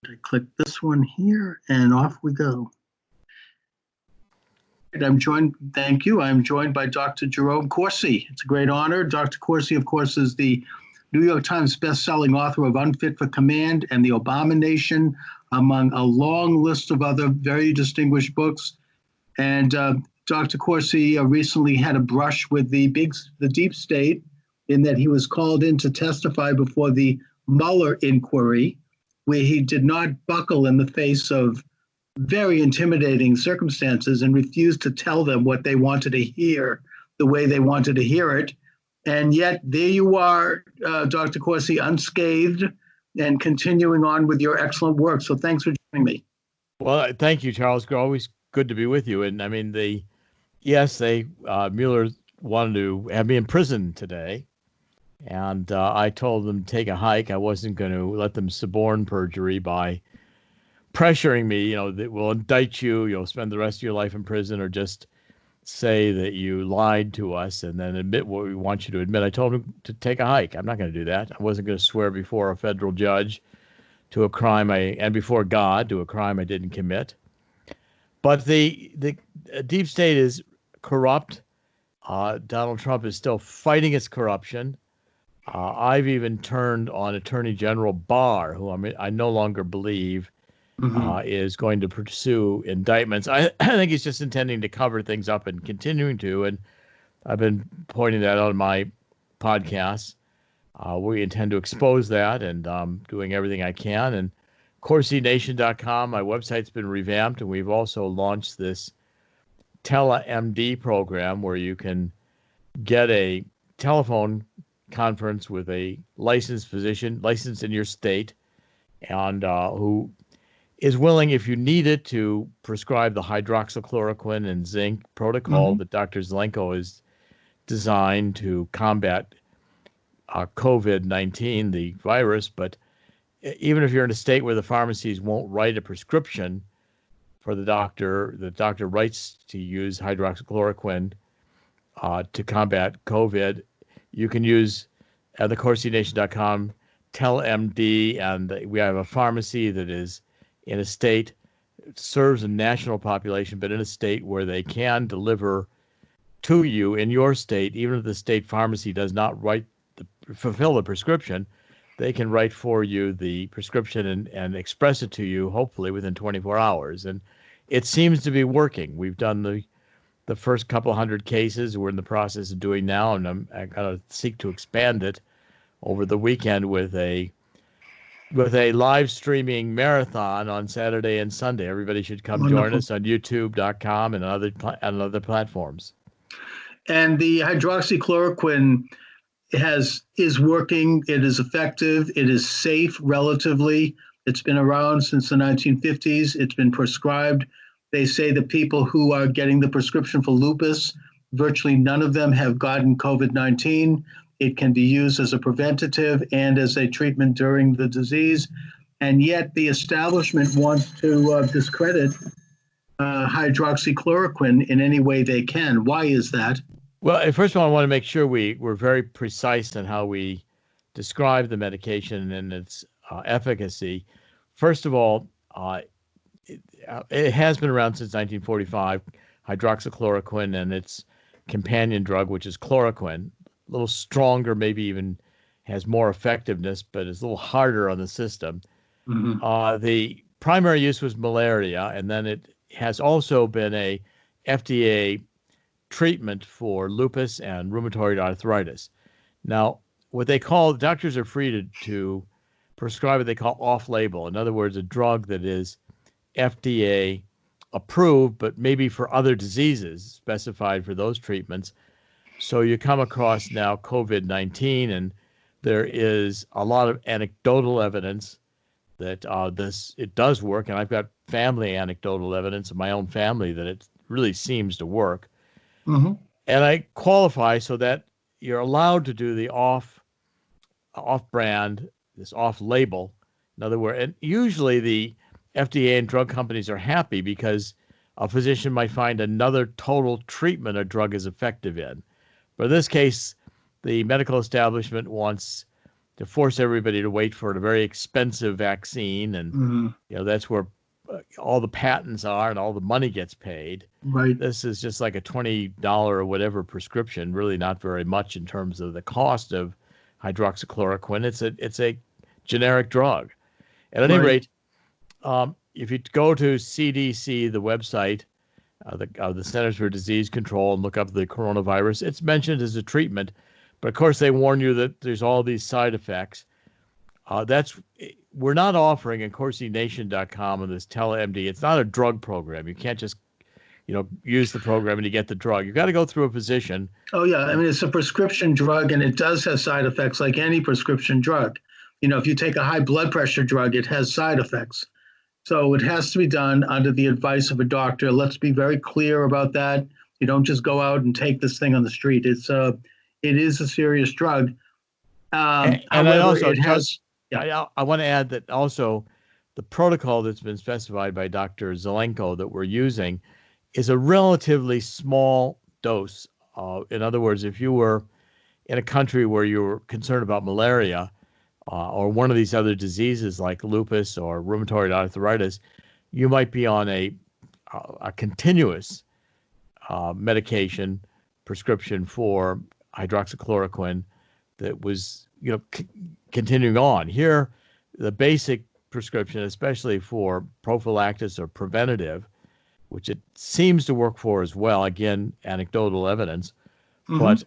I click this one here, and off we go. Thank you. I'm joined by Dr. Jerome Corsi. It's a great honor. Dr. Corsi, of course, is the New York Times best-selling author of Unfit for Command and The Obama Nation, among a long list of other very distinguished books. And Dr. Corsi recently had a brush with the deep state, in that he was called in to testify before the Mueller inquiry, where he did not buckle in the face of very intimidating circumstances and refused to tell them what they wanted to hear the way they wanted to hear it. And yet there you are, Dr. Corsi, unscathed and continuing on with your excellent work. So thanks for joining me. Well, thank you, Charles. Always good to be with you. And I mean, Mueller wanted to have me in prison today. And I told them to take a hike. I wasn't going to let them suborn perjury by pressuring me, that we'll indict you, you'll spend the rest of your life in prison, or just say that you lied to us and then admit what we want you to admit. I told him to take a hike. I'm not going to do that. I wasn't going to swear before a federal judge to a crime and before God to a crime I didn't commit. But the deep state is corrupt. Donald Trump is still fighting its corruption. I've even turned on Attorney General Barr, who I no longer believe is going to pursue indictments. I think he's just intending to cover things up and continuing to. And I've been pointing that out in my podcasts. We intend to expose that, and doing everything I can. And CorsiNation.com, my website's been revamped, and we've also launched this TeleMD program where you can get a telephone conference with a licensed physician, licensed in your state, and who is willing, if you need it, to prescribe the hydroxychloroquine and zinc protocol that Dr. Zelenko has designed to combat COVID-19, the virus. But even if you're in a state where the pharmacies won't write a prescription for the doctor writes to use hydroxychloroquine to combat COVID, you can use the CorsiNation.com TeleMD, and we have a pharmacy that is in a state, serves a national population, but in a state where they can deliver to you in your state, even if the state pharmacy does not fulfill the prescription, they can write for you the prescription and express it to you, hopefully within 24 hours. And it seems to be working. We've done the first couple hundred cases we're in the process of doing now, and I'm going to seek to expand it over the weekend with a live streaming marathon on Saturday and Sunday. Everybody should come join us on YouTube.com and other platforms. And the hydroxychloroquine is working. It is effective. It is safe relatively. It's been around since the 1950s. It's been prescribed. They say the people who are getting the prescription for lupus, virtually none of them have gotten COVID-19. It can be used as a preventative and as a treatment during the disease. And yet the establishment wants to discredit hydroxychloroquine in any way they can. Why is that? Well, first of all, I want to make sure we're very precise in how we describe the medication and its efficacy. First of all, it has been around since 1945, hydroxychloroquine and its companion drug, which is chloroquine. A little stronger, maybe even has more effectiveness, but it's a little harder on the system. The primary use was malaria, and then it has also been a FDA treatment for lupus and rheumatoid arthritis. Now, doctors are free to prescribe what they call off-label. In other words, a drug that is FDA approved, but maybe for other diseases specified for those treatments. So you come across now COVID-19, and there is a lot of anecdotal evidence that it does work. And I've got family anecdotal evidence of my own family that it really seems to work. And I qualify so that you're allowed to do the off-brand, this off-label. In other words, and usually the FDA and drug companies are happy because a physician might find another total treatment a drug is effective in. But in this case, the medical establishment wants to force everybody to wait for a very expensive vaccine. And, that's where all the patents are and all the money gets paid. Right. This is just like a $20 or whatever prescription, really not very much in terms of the cost of hydroxychloroquine. It's a generic drug. At any rate, if you go to CDC, the website, the Centers for Disease Control, and look up the coronavirus, it's mentioned as a treatment, but of course they warn you that there's all these side effects. We're not offering in CorsiNation.com and this TeleMD. It's not a drug program. You can't just use the program and you get the drug. You got to go through a physician. Oh yeah, I mean it's a prescription drug, and it does have side effects like any prescription drug. If you take a high blood pressure drug, it has side effects. So it has to be done under the advice of a doctor. Let's be very clear about that. You don't just go out and take this thing on the street. It is a serious drug. And however, I also it has. Yeah. I want to add that also the protocol that's been specified by Dr. Zelenko that we're using is a relatively small dose. In other words, if you were in a country where you were concerned about malaria or one of these other diseases like lupus or rheumatoid arthritis, you might be on a continuous medication prescription for hydroxychloroquine that was continuing on. Here, the basic prescription, especially for prophylaxis or preventative, which it seems to work for as well, again, anecdotal evidence, but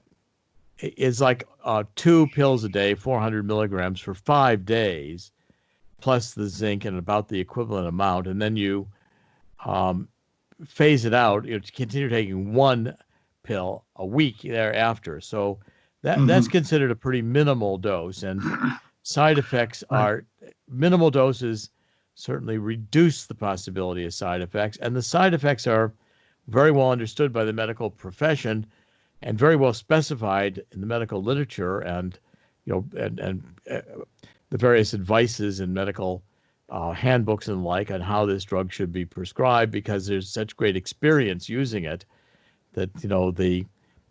is like 2 pills a day, 400 milligrams for 5 days, plus the zinc and about the equivalent amount. And then you phase it out, continue taking 1 pill a week thereafter. So that's considered a pretty minimal dose, and side effects are minimal doses certainly reduce the possibility of side effects, and the side effects are very well understood by the medical profession and very well specified in the medical literature and the various advices in medical handbooks and like on how this drug should be prescribed, because there's such great experience using it that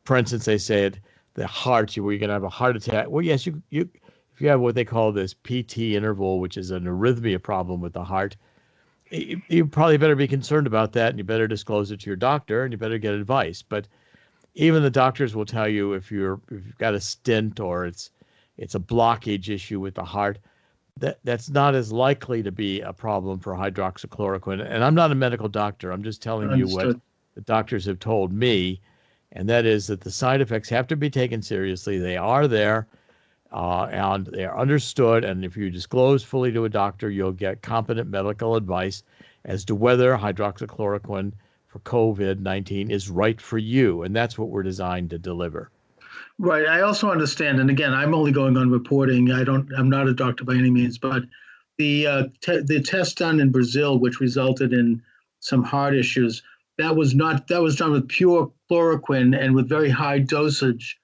for instance, they say the heart, where you're going to have a heart attack. Well, yes, if you have what they call this PT interval, which is an arrhythmia problem with the heart, you probably better be concerned about that, and you better disclose it to your doctor, and you better get advice. But even the doctors will tell you if you've got a stent or it's a blockage issue with the heart, that's not as likely to be a problem for hydroxychloroquine. And I'm not a medical doctor. I'm just telling you what the doctors have told me, and that is that the side effects have to be taken seriously. They are there, and they are understood. And if you disclose fully to a doctor, you'll get competent medical advice as to whether hydroxychloroquine for COVID-19 is right for you. And that's what we're designed to deliver. Right. I also understand, and again, I'm only going on reporting. I'm not a doctor by any means, but the test done in Brazil, which resulted in some heart issues, that was done with pure chloroquine and with very high doses.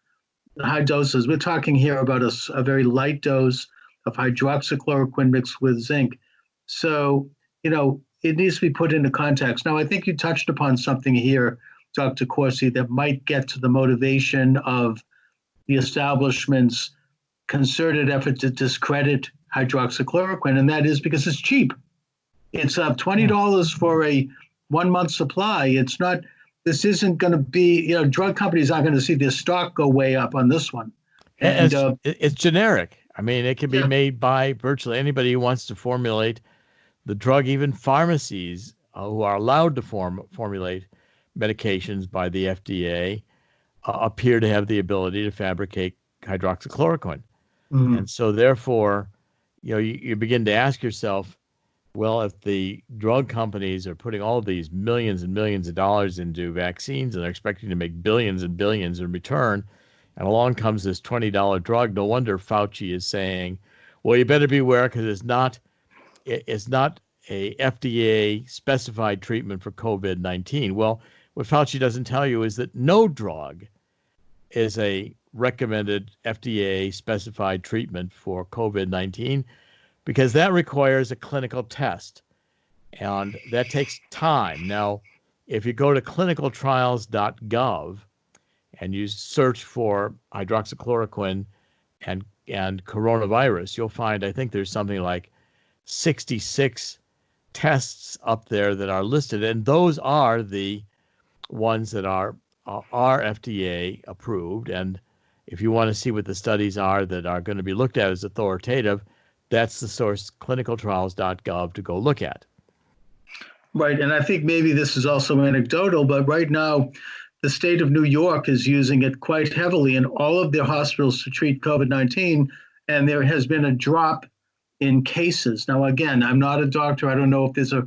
We're talking here about a very light dose of hydroxychloroquine mixed with zinc. So, it needs to be put into context. Now, I think you touched upon something here, Dr. Corsi, that might get to the motivation of the establishment's concerted effort to discredit hydroxychloroquine, and that is because it's cheap. It's $20 for a 1-month supply. It's not. This isn't going to be. Drug companies aren't going to see their stock go way up on this one. And it's generic. I mean, it can be made by virtually anybody who wants to formulate the drug. Even pharmacies who are allowed to formulate medications by the FDA appear to have the ability to fabricate hydroxychloroquine. And so therefore, you begin to ask yourself, well, if the drug companies are putting all these millions and millions of dollars into vaccines and they're expecting to make billions and billions in return, and along comes this $20 drug, no wonder Fauci is saying, well, you better beware because it's not a FDA specified treatment for COVID-19. Well, what Fauci doesn't tell you is that no drug is a recommended FDA specified treatment for COVID-19, because that requires a clinical test, and that takes time. Now, if you go to clinicaltrials.gov and you search for hydroxychloroquine and and coronavirus, you'll find, I think there's something like 66 tests up there that are listed, and those are the ones that are FDA approved. And if you want to see what the studies are that are going to be looked at as authoritative, that's the source, clinicaltrials.gov, to go look at. Right. And I think maybe this is also anecdotal, but right now, the state of New York is using it quite heavily in all of their hospitals to treat COVID-19. And there has been a drop in cases. Now, again, I'm not a doctor. I don't know if there's a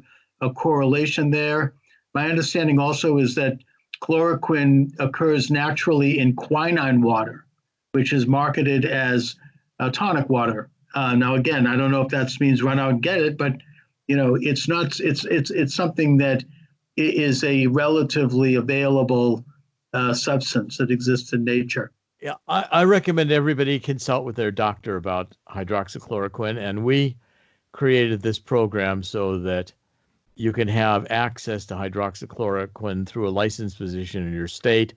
correlation there. My understanding also is that chloroquine occurs naturally in quinine water, which is marketed as tonic water. Now, again, I don't know if that means run out and get it, but it's not. It's something that is a relatively available substance that exists in nature. Yeah, I recommend everybody consult with their doctor about hydroxychloroquine, and we created this program so that you can have access to hydroxychloroquine through a licensed physician in your state,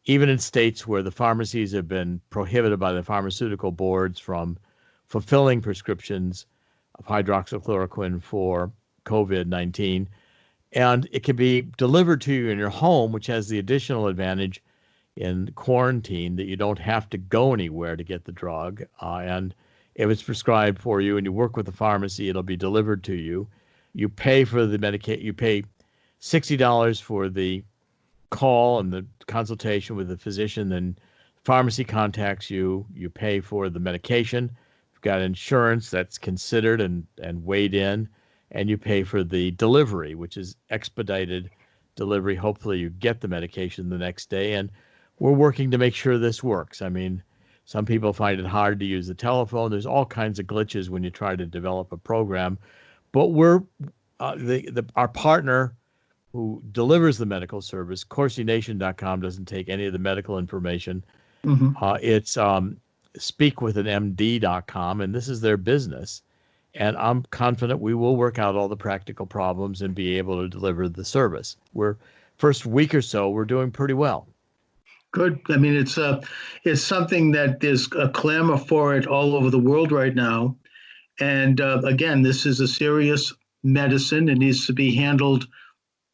even in states where the pharmacies have been prohibited by the pharmaceutical boards from fulfilling prescriptions of hydroxychloroquine for COVID-19. And it can be delivered to you in your home, which has the additional advantage in quarantine that you don't have to go anywhere to get the drug. And if it's prescribed for you and you work with the pharmacy, it'll be delivered to you. You pay for the medication. You pay $60 for the call and the consultation with the physician. Then pharmacy contacts you. You pay for the medication. You've got insurance that's considered and weighed in. And you pay for the delivery, which is expedited delivery. Hopefully you get the medication the next day. And we're working to make sure this works. I mean, some people find it hard to use the telephone. There's all kinds of glitches when you try to develop a program. But we're our partner who delivers the medical service, CorsiNation.com, doesn't take any of the medical information. Mm-hmm. It's speakwithanmd.com, and this is their business. And I'm confident we will work out all the practical problems and be able to deliver the service. First week or so, we're doing pretty well. Good. I mean, it's something that there's a clamor for it all over the world right now. And again, this is a serious medicine. It needs to be handled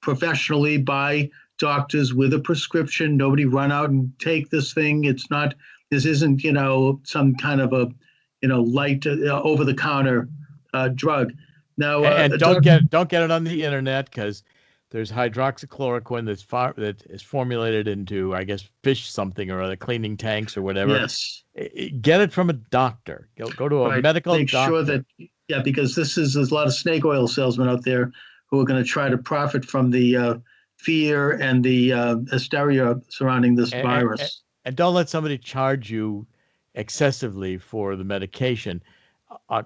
professionally by doctors with a prescription. Nobody run out and take this thing. This isn't, some kind of a, light over-the-counter drug. Now, and don't get it on the internet, because there's hydroxychloroquine that is formulated into, I guess, fish something or other, cleaning tanks or whatever. Yes. Get it from a doctor. Go to a medical Make doctor. sure that, because there's a lot of snake oil salesmen out there who are going to try to profit from the fear and the hysteria surrounding this virus. And don't let somebody charge you excessively for the medication. A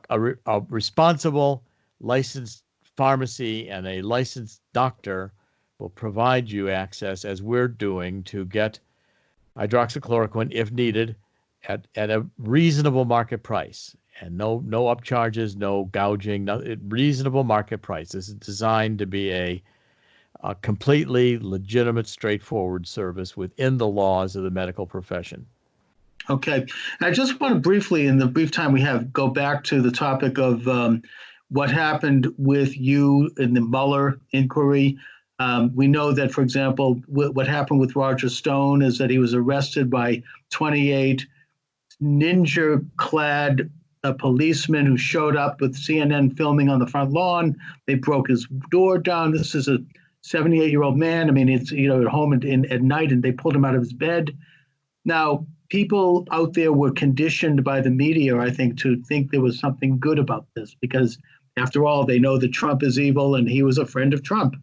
responsible, licensed pharmacy and a licensed doctor will provide you access, as we're doing, to get hydroxychloroquine if needed at a reasonable market price, and no upcharges, no gouging, reasonable market price. This is designed to be a completely legitimate, straightforward service within the laws of the medical profession. Okay. I just want to briefly, in the brief time we have, go back to the topic of what happened with you in the Mueller inquiry. We know that, for example, what happened with Roger Stone is that he was arrested by 28 ninja-clad policemen who showed up with CNN filming on the front lawn. They broke his door down. This is a 78-year-old man. I mean, it's at home at night, and they pulled him out of his bed. Now, people out there were conditioned by the media, I think, to think there was something good about this, because after all, they know that Trump is evil and he was a friend of Trump.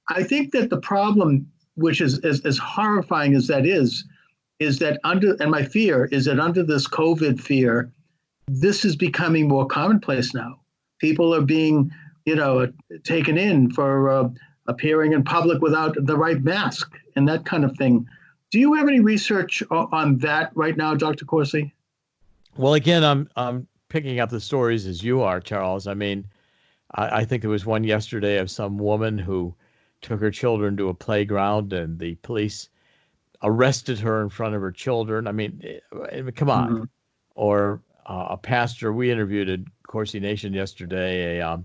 I think that the problem, which is as horrifying as that is that and my fear is that under this COVID fear, this is becoming more commonplace now. People are being, taken in for appearing in public without the right mask and that kind of thing. Do you have any research on that right now, Dr. Corsi? Well, again, I'm picking up the stories as you are, Charles. I mean, I think there was one yesterday of some woman who took her children to a playground and the police arrested her in front of her children. I mean, come on. or a pastor. We interviewed at Corsi Nation yesterday a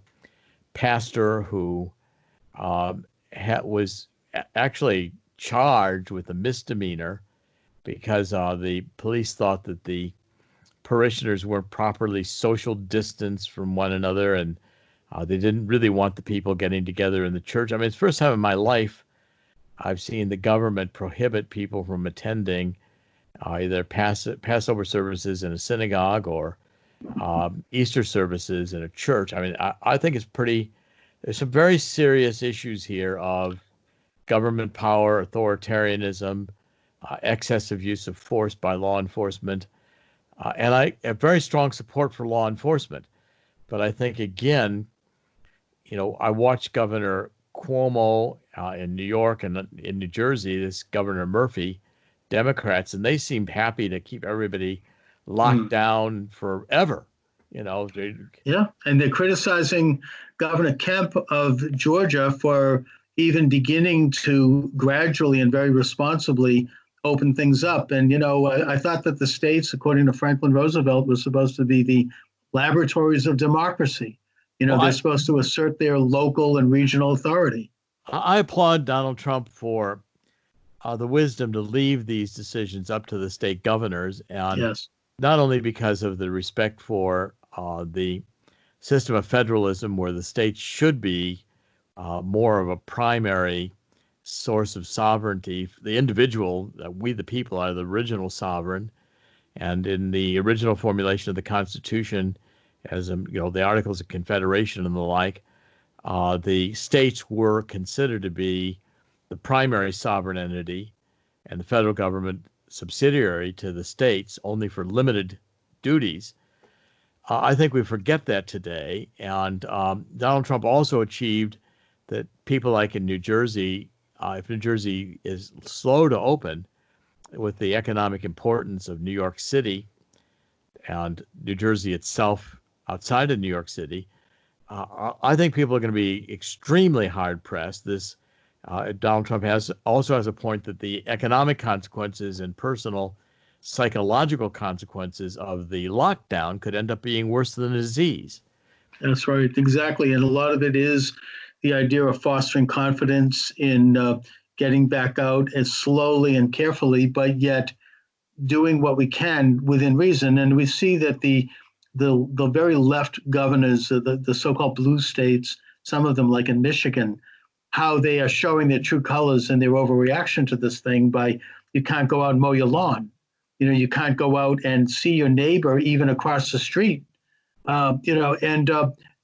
pastor who was actually charged with a misdemeanor because the police thought that the parishioners weren't properly social distanced from one another, and they didn't really want the people getting together in the church. I mean, it's the first time in my life I've seen the government prohibit people from attending either Passover services in a synagogue or Easter services in a church. I mean, I think there's some very serious issues here of government power, authoritarianism, excessive use of force by law enforcement. And I have very strong support for law enforcement. But I think, again, I watched Governor Cuomo in New York and in New Jersey, this Governor Murphy, Democrats, and they seemed happy to keep everybody locked down forever. Yeah, and they're criticizing Governor Kemp of Georgia for even beginning to gradually and very responsibly open things up. And, I thought that the states, according to Franklin Roosevelt, was supposed to be the laboratories of democracy. They're supposed to assert their local and regional authority. I applaud Donald Trump for the wisdom to leave these decisions up to the state governors. And yes, not only because of the respect for the system of federalism, where the states should be more of a primary source of sovereignty. The individual, we the people, are the original sovereign. And in the original formulation of the Constitution, as the Articles of Confederation and the like, the states were considered to be the primary sovereign entity, and the federal government subsidiary to the states only for limited duties. I think we forget that today. And Donald Trump also achieved that people like in New Jersey, if New Jersey is slow to open with the economic importance of New York City and New Jersey itself outside of New York City, I think people are going to be extremely hard pressed. Donald Trump also has a point that the economic consequences and personal psychological consequences of the lockdown could end up being worse than the disease. That's right, exactly. And a lot of it is the idea of fostering confidence in getting back out as slowly and carefully, but yet doing what we can within reason. And we see that the very left governors, the so-called blue states, some of them like in Michigan, how they are showing their true colors and their overreaction to this thing by you can't go out and mow your lawn. You can't go out and see your neighbor even across the street. And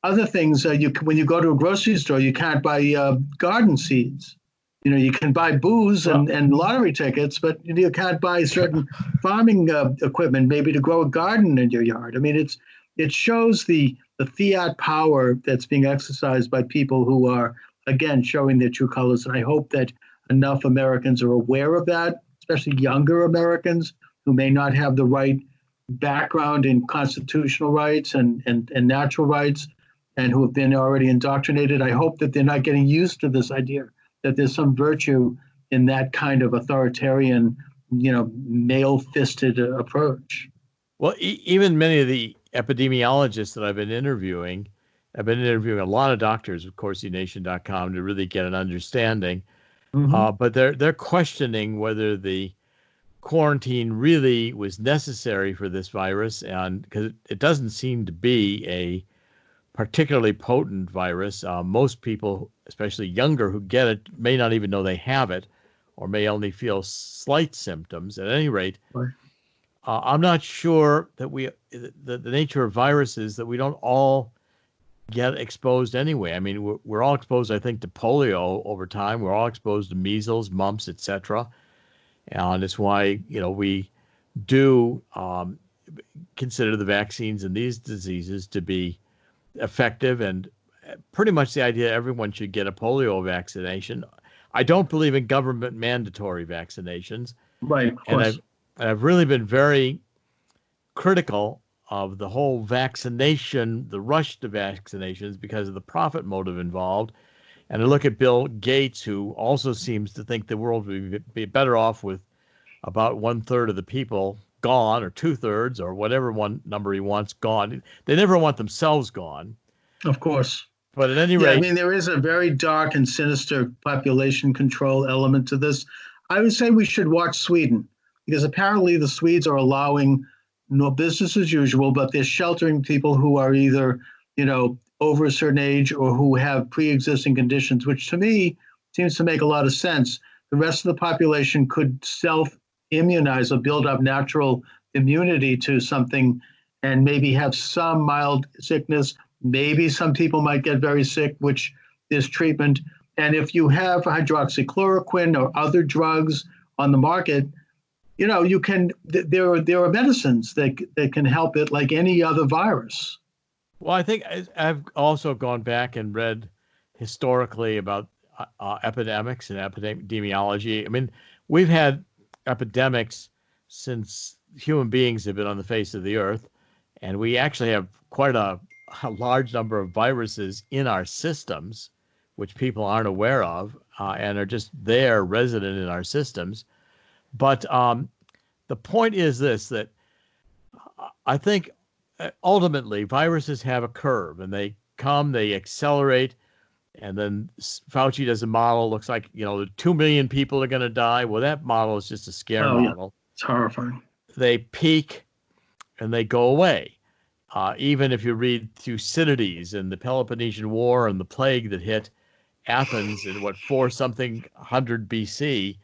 other things. When you go to a grocery store, you can't buy garden seeds. You can buy booze and lottery tickets, but you can't buy certain farming equipment, maybe to grow a garden in your yard. I mean, it shows the fiat power that's being exercised by people who are, again, showing their true colors. And I hope that enough Americans are aware of that, especially younger Americans who may not have the right background in constitutional rights and natural rights and who have been already indoctrinated. I hope that they're not getting used to this idea that there's some virtue in that kind of authoritarian, male-fisted approach. Well, even many of the epidemiologists that I've been interviewing a lot of doctors with CorsiNation.com to really get an understanding. But they're questioning whether the quarantine really was necessary for this virus, and because it doesn't seem to be a particularly potent virus. Most people, especially younger who get it, may not even know they have it, or may only feel slight symptoms. At any rate, right. I'm not sure that the nature of viruses that we don't all get exposed anyway. I mean, we're all exposed, I think, to polio over time. We're all exposed to measles, mumps, etc. And it's why, we do consider the vaccines in these diseases to be effective, and pretty much the idea everyone should get a polio vaccination. I don't believe in government mandatory vaccinations. Right, of course. And I've really been very critical of the whole vaccination, the rush to vaccinations, because of the profit motive involved. And I look at Bill Gates, who also seems to think the world would be better off with about 1/3 of the people gone, or 2/3, or whatever one number he wants gone. They never want themselves gone. Of course. But at any Yeah, I rate, mean, there is a very dark and sinister population control element to this. I would say we should watch Sweden because apparently the Swedes are allowing no business as usual, but they're sheltering people who are either, over a certain age or who have pre-existing conditions, which to me seems to make a lot of sense. The rest of the population could self-immunize or build up natural immunity to something and maybe have some mild sickness. Maybe some people might get very sick, which is treatment. And if you have hydroxychloroquine or other drugs on the market, you can. There are medicines that can help it, like any other virus. Well, I think I've also gone back and read historically about epidemics and epidemiology. I mean, we've had epidemics since human beings have been on the face of the earth, and we actually have quite a large number of viruses in our systems, which people aren't aware of and are just there, resident in our systems. But the point is this, that I think ultimately viruses have a curve, and they come, they accelerate, and then Fauci does a model, looks like, 2 million people are going to die. Well, that model is just a scare model. Yeah. It's horrifying. They peak and they go away. Even if you read Thucydides and the Peloponnesian War and the plague that hit Athens in 400 BC,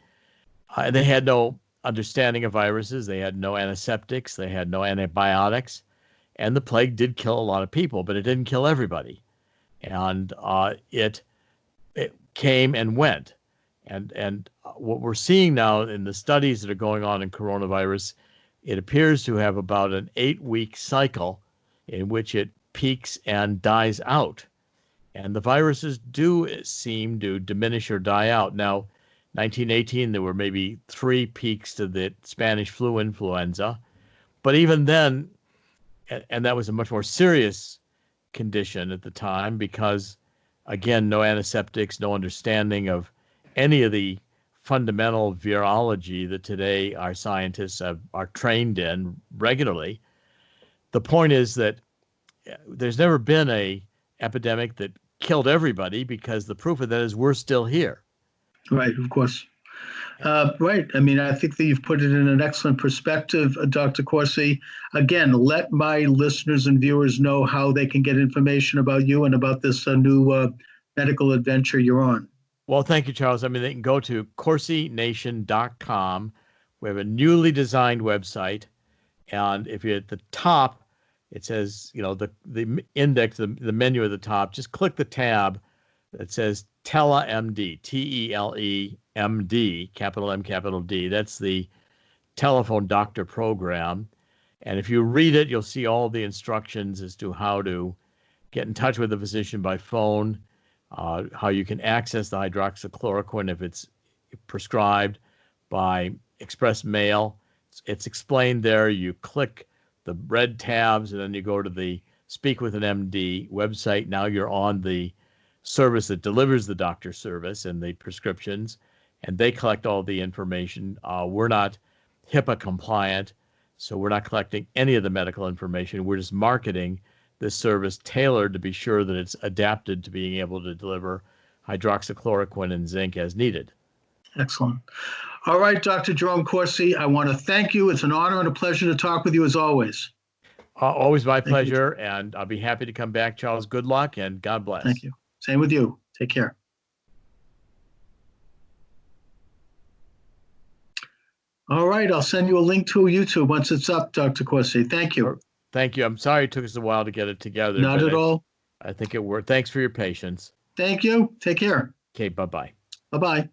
they had no understanding of viruses. They had no antiseptics. They had no antibiotics. And the plague did kill a lot of people, but it didn't kill everybody. And it came and went. And what we're seeing now in the studies that are going on in coronavirus, it appears to have about an 8-week cycle in which it peaks and dies out. And the viruses do seem to diminish or die out. Now, 1918, there were maybe 3 peaks to the Spanish flu influenza. But even then, and that was a much more serious condition at the time because, again, no antiseptics, no understanding of any of the fundamental virology that today our scientists are trained in regularly. The point is that there's never been a epidemic that killed everybody, because the proof of that is we're still here. Right, of course. Right. I mean, I think that you've put it in an excellent perspective, Dr. Corsi. Again, let my listeners and viewers know how they can get information about you and about this new medical adventure you're on. Well, thank you, Charles. I mean, they can go to corsination.com. We have a newly designed website. And if you're at the top, it says, the index, the menu at the top, just click the tab that says TeleMD, TeleMD, capital M, capital D. That's the telephone doctor program. And if you read it, you'll see all the instructions as to how to get in touch with a physician by phone, how you can access the hydroxychloroquine if it's prescribed by express mail. It's explained there. You click the red tabs, and then you go to the Speak with an MD website. Now you're on the service that delivers the doctor service and the prescriptions, and they collect all the information. We're not HIPAA compliant, so we're not collecting any of the medical information. We're just marketing this service tailored to be sure that it's adapted to being able to deliver hydroxychloroquine and zinc as needed. Excellent. All right, Dr. Jerome Corsi, I want to thank you. It's an honor and a pleasure to talk with you as always. Always my pleasure, and I'll be happy to come back, Charles. Good luck, and God bless. Thank you. Same with you. Take care. All right, I'll send you a link to YouTube once it's up, Dr. Corsi. Thank you. Thank you. I'm sorry it took us a while to get it together. Not at all. I think it worked. Thanks for your patience. Thank you. Take care. Okay, bye-bye. Bye-bye.